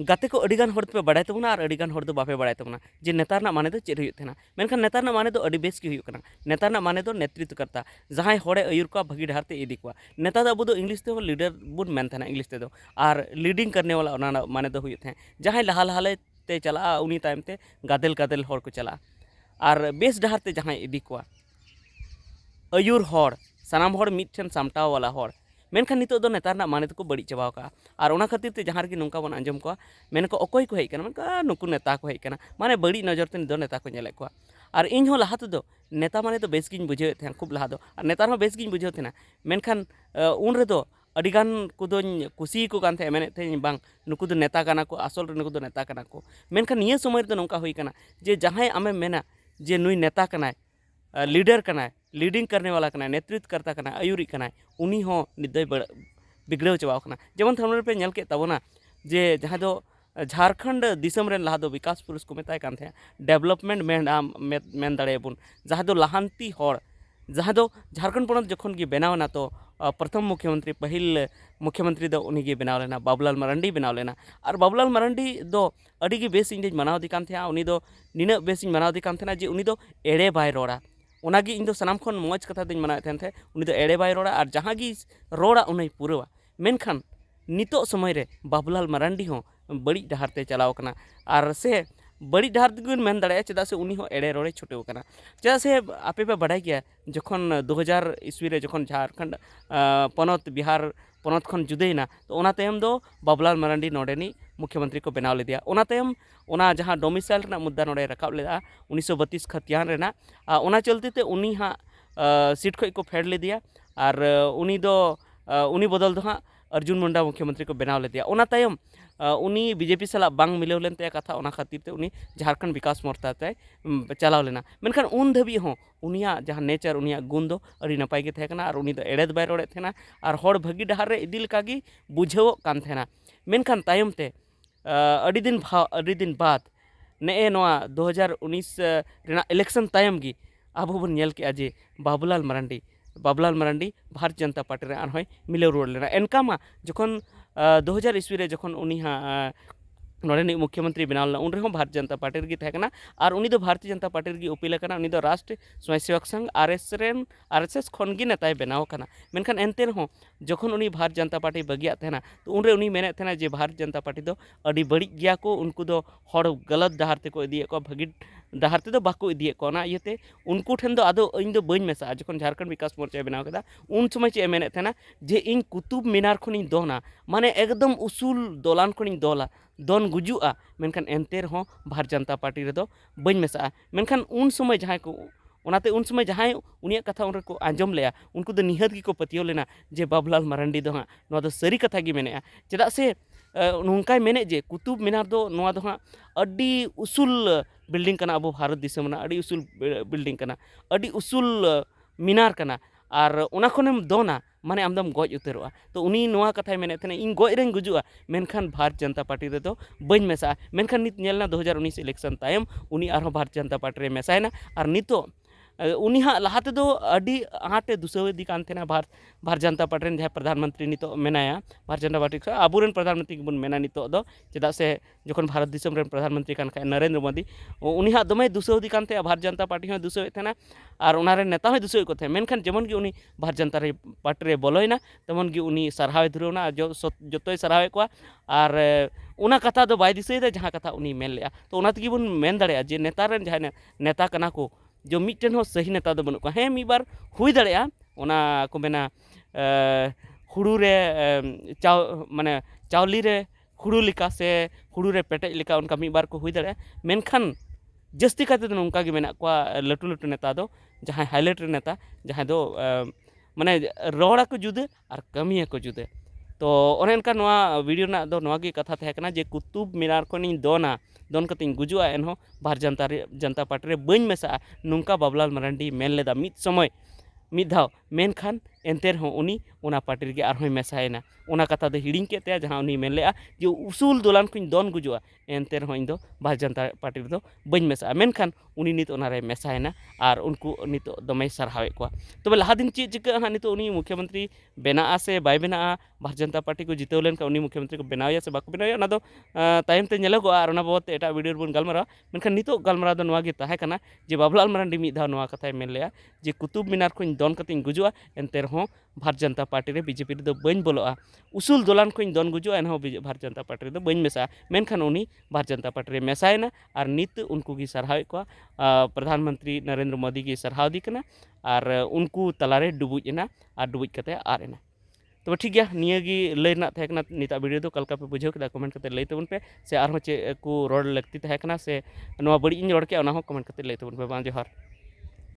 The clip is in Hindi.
गाते को अडिगान हर पे बड़ाय तबना और अडिगान हर दो बापे बड़ाय तबना जे नेतार ना माने दो चेद हुयुग तहना मेनखान नेतार ना माने दो अडी बेस की हुयुग कना नेतार ना माने दो नेतृत्व करता जहां हड़े अयुर को भागी डहार ते इदी को नेता दो अब दो इंग्लिश ते लीडर बुन मेन तहना इंग्लिश ते दो और लीडिंग करने वाला ओना माने दो हुयुग तहन जहां लहा लहाले ते चला उनी तायम ते गादेल गादेल हर को चला और बेस डहार ते जहां इदी को अयुर हर सानाम हर मिठन सामटाव वाला हर मेनखान नितो दो नेतार ना माने को बड़ी चाबाव का और ओना खातिर ते जहां रे नोंका बन आंजम को मेन को अकोय को हेज कना मेनका नुकु नेता को हेज कना माने बड़ी नजर ते दो नेता को नेले को और इन हो लहा दो नेता माने तो बेस गिन बुझे थे खूब लहा दो और नेतार हो बेस गिन बुझे थे मेनखान उन रे दो अडिगान को कुसी को कान थे मेने थे बांग नुकु दो नेता कना को आसल रे नुकु दो नेता कना को मेनखान निये समय रे नोंका हुई कना जे जहां आमे मेना जे नुई नेता कना लीडर कना लीडिंग करने वाला कना नेतृत्व करता कना अयुरी कना उनी हो निदय बिगड़ाव चाबाव कना जेमन थमने पे नेल के तबना जे जहां दो झारखंड दिसम रेन लहा दो विकास पुरुष को मेताय कान थे डेवलपमेंट मेन दाड़े बुन जहां दो लहांती हड़ जहां दो झारखंड पोनत जखन गे बनावना तो प्रथम मुख्यमंत्री पहिल मुख्यमंत्री दो उनी गे बनाव लेना बाबूलाल मरांडी बनाव लेना और बाबूलाल मरांडी दो अड़ी गे बेस इंज मनाव दी कान थे उनी दो निना बेस इंज मनाव दी कान थे जे उनी दो एड़े बाय रोड़ा उनागी इन दो सनाम खन मौज कथा दिन मनाए थे उनी दो एड़े बाय रोड़ा और जहां गी रोड़ा उनी पुरवा मेनखान नितो समय रे बाबूलाल मरांडी हो बड़ी डहार ते चलाव कना और से बड़ी डहार दिन मेन दाड़े चेदा से उनी हो एड़े रोड़े छुटेव कना चेदा से आपे पे बढ़ाई गया जखन 2000 ईस्वी रे जखन झारखंड पनत बिहार पनत खन जुदेना तो ओना तायम दो बाबूलाल मरांडी नोडेनी मुख्यमंत्री को बनाव लेदिया ओना तायम ओना जहां डोमिसाइल रेना मुद्दा नोडे रकाब लेदा 1932 खतियान रेना ओना चलते ते उनी हां सीट खो को फेड लेदिया और उनी दो उनी बदल दो हां अर्जुन मुंडा मुख्यमंत्री को बनाव लेदिया ओना तायम उनी बीजेपी साला बांग मिलेव लेन ते कथा ओना खातिर ते उनी झारखंड विकास मोर्चा ते चलाव लेना मेनखान उन धबी हो उनिया जहां नेचर उनिया गुण दो अड़ी नपाय गे थेकना और उनी दो एड़ेद बाय रोड़े थेना और हड़ भागी डहार रे इदी लेका गी बुझाव कान थेना मेनखान तायम ते अड़ी दिन बाद ने नोआ 2019 रेना इलेक्शन तायम गी आबो बन नेल के जे बाबूलाल मरांडी भारत जनता पार्टी रे आनहोय मिलेव रुवाड़ लेना एनका मा जखन 2000 ईस्वी रे जखन उनी हाँ नोड़े मुख्यमंत्री बनाव लेना उन रेहों भारतीय जनता पार्टी रे थाकेना और उनी दो भारतीय जनता पार्टी रे उपिल कना उनी दो राष्ट्रीय स्वयंसेवक संघ आरएसएस खन गी नेताय बनाव कना मेनखान एनते रेहों जखन उनी भारतीय जनता पार्टी बगिया थेना तो उन रे उनी मेने थेना जे भारतीय जनता पार्टी दो अड़ी बड़ी गया को उनको दो हड़ गलत डहार ते को इदिए को भागी डहार ते दो बाको इदिए को ना इयते उनको ठेन दो आदो इन दो बइन मेसा जखन झारखंड विकास मोर्चा बनाव केदा उन समय चे मेने थेना जे इन कुतुब मीनार खनिन दोना माने एकदम उसूल दोलान खनिन दोला दोन गुजुआ मेनखान एनते रहो भारतीय जनता पार्टी रे दो बइन मेसा मेनखान उन समय जहां को ओनाते उन समय जहां उनिया कथा उन को आंजम लेया उनको दो निहत की को पतियो लेना जे बाबूलाल मरांडी दो हां नो दो सरी कथा गी मेने चेदा से नोंकाय मेने जे कुतुब मीनार दो नो दो हां अड्डी उसूल बिल्डिंग कना अब भारत दिसम ना अड्डी उसूल बिल्डिंग कना अड्डी उसूल मीनार कना और ओना खनेम दोना माने आमदम गज उतरोआ तो उनी नोआ कथाय मेने थेना इन गज रेन गुजुआ मेनखान भारतीय जनता पार्टी रे दो बइन मेसा मेनखान नित नेलना 2019 इलेक्शन तायम उनी आरो भारतीय जनता पार्टी रे मेसायना और नितो उनी हाँ लहाते दो अड़ी आटे दुसोदी कान थेना भारत जनता पार्टी रेन जहां प्रधानमंत्री नितो मेनाया भारत जनता पार्टी आबुरेन प्रधानमंत्री बन मेना नितो दो चेदा से जखन भारत दिसम रेन प्रधानमंत्री कान खाय नरेंद्र मोदी उनी हाँ दमे दुसोदी कान थे भारत जनता पार्टी हो दुसो थेना और उनारे नेता हो दुसो को थे मेनखान जेमन गी उनी भारत जनता पार्टी रे बोलोयना तेमन गी उनी सरहावे धुरवना जतोय सरहावे को और उना कथा दो बाय दिसोयदा जहां कथा उनी मेन लेया तो उना तगी बन मेन दाड़ेया जे नेता रेन जहां नेता कना को जो मिट्टन हो सही नेता दो बनुक हें मीबार हुई दाड़ेया ओना को मेना हुड़ू रे माने चावली रे हुड़ू लिका से हुड़ू रे पेटेज लिका उनका मीबार को हुई दाड़ेया मेनखान जस्ती काते दो उनका गे मेना को लटू लटू नेता दो जहां हाईलाइट नेता जहां दो माने रोड़ा को जुदे और कमिया को जुदे तो ओने इनका वीडियो ना दो नवा गे कथा थे कना जे कुतुब मीनार खनिन दोना दोन कतिन गुजुआ एनहो भारतीय जनता पार्टी रे बइन मेसा नुंका बाबूलाल मरांडी मेन लेदा मिद समय मिद धाव मेनखान एनते रहों उनी ओना पार्टी रेगे आरहों मेसायना ओना कथा दो हिड़िंग केते जहां उनी मेन लेआ जे उसूल दोलान कुछ दोन गुजुआ एनते रहों इन दो भारतीय जनता पार्टी दो बइन मेसा मेनखान उनी नित ओना रे मेसायना और उनको नित दमे सरहावे को तबे लहा दिन चेक चिका हां नित उनी मुख्यमंत्री बेना से बाय बेना भारतीय जनता पार्टी को जितेव लेन का उनी मुख्यमंत्री को बनाया से बाको बनाया ना दो तायम ते नेलोगो और ओना बाबत एटा वीडियो बन गलमरा मेनखान नितो गलमरा दो नवा गे ताहे कना जे बाबुलाल मारांडी मिद धाव नवा कथाय मेन लेया जे कुतुब मीनार को दोन कतिंग गुजुआ एनते रहों भारतीय जनता पार्टी रे बीजेपी रे दो बइन बोलोआ उसूल दोलान को दोन गुजुआ एनहो भारतीय जनता पार्टी रे दो बइन मेसा मेनखान उनी भारतीय जनता पार्टी रे मेसायना और नित उनको की सरहावे को प्रधानमंत्री नरेंद्र मोदी की सरहाव दी कना और उनको तलारे डुबुजना और डुबुज कते आरेना तो ठीक गया निया गी लैना तहकना निता वीडियो दो कलका पे बुझाव केदा कमेंट कते लay तबन पे से आर चे को रोड लगती तहकना से नवा बड़ी इन रोड के ओना हो कमेंट कते लay तबन पे बां जोहार।